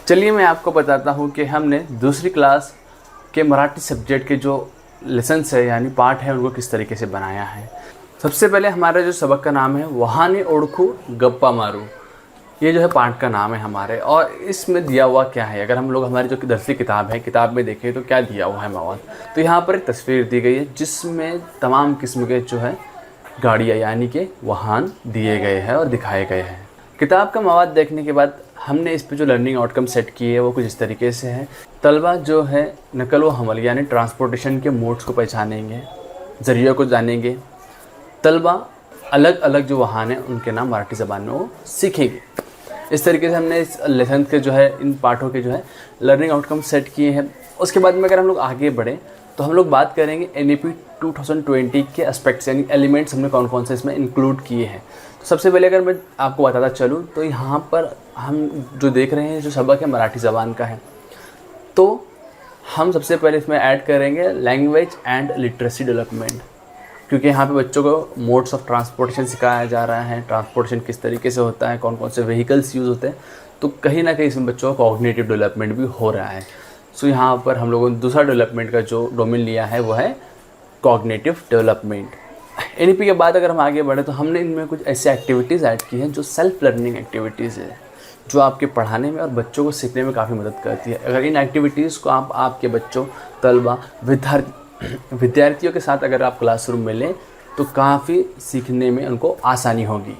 चलिए मैं आपको बताता हूँ कि हमने दूसरी क्लास के मराठी सब्जेक्ट के जो लेसन्स है यानी पार्ट है उनको किस तरीके से बनाया है। सबसे पहले हमारा जो सबक का नाम है वहाने ओळखू गप्पा मारू, ये जो है पार्ट का नाम है हमारे। और इसमें दिया हुआ क्या है, अगर हम लोग हमारी जो 10वीं किताब है, किताब में देखें तो क्या दिया हुआ है मवाद। तो यहाँ पर एक तस्वीर दी गई है जिसमें तमाम किस्म के जो है गाड़ियाँ यानी कि वाहन दिए गए हैं और दिखाए गए हैं। किताब का मवाद देखने के बाद हमने इस पे जो लर्निंग आउटकम सेट किए है वो कुछ इस तरीके से है। तलबा जो है नकल व हमल यानी ट्रांसपोर्टेशन के मोड्स को पहचानेंगे, ज़रिया को जानेंगे। तलबा अलग अलग जो वाहन हैं उनके नाम मराठी ज़बान में वो सीखेंगे। इस तरीके से हमने इस लेसन के जो है इन पार्टों के जो है लर्निंग आउटकम सेट किए हैं। उसके बाद में अगर हम लोग आगे बढ़ें तो हम लोग बात करेंगे NEP 2020 के एस्पेक्ट्स यानी एलिमेंट्स हमने कौन कौन से इसमें इंक्लूड किए हैं। तो सबसे पहले अगर मैं आपको बताता चलूँ तो यहाँ पर हम जो देख रहे हैं जो सबक है मराठी ज़बान का है, तो हम सबसे पहले इसमें ऐड करेंगे लैंग्वेज एंड लिटरेसी डेवलपमेंट, क्योंकि यहाँ पे बच्चों को मोड्स ऑफ ट्रांसपोर्टेशन सिखाया जा रहा है, ट्रांसपोर्टेशन किस तरीके से होता है, कौन कौन से व्हीकल्स यूज़ होते हैं। तो कहीं ना कहीं इसमें बच्चों का कॉग्निटिव डेवलपमेंट भी हो रहा है। सो यहाँ पर हम लोगों ने दूसरा डेवलपमेंट का जो डोमेन लिया है वो है कॉग्निटिव डेवलपमेंट। NEP के बाद अगर हम आगे बढ़े तो हमने इनमें कुछ ऐसे एक्टिविटीज़ ऐड की हैं जो सेल्फ लर्निंग एक्टिविटीज़ है, जो आपके पढ़ाने में और बच्चों को सीखने में काफ़ी मदद करती है। अगर इन एक्टिविटीज़ को आप आपके बच्चों, तलबा, विद्यार्थियों के साथ अगर आप क्लासरूम में लें तो काफ़ी सीखने में उनको आसानी होगी।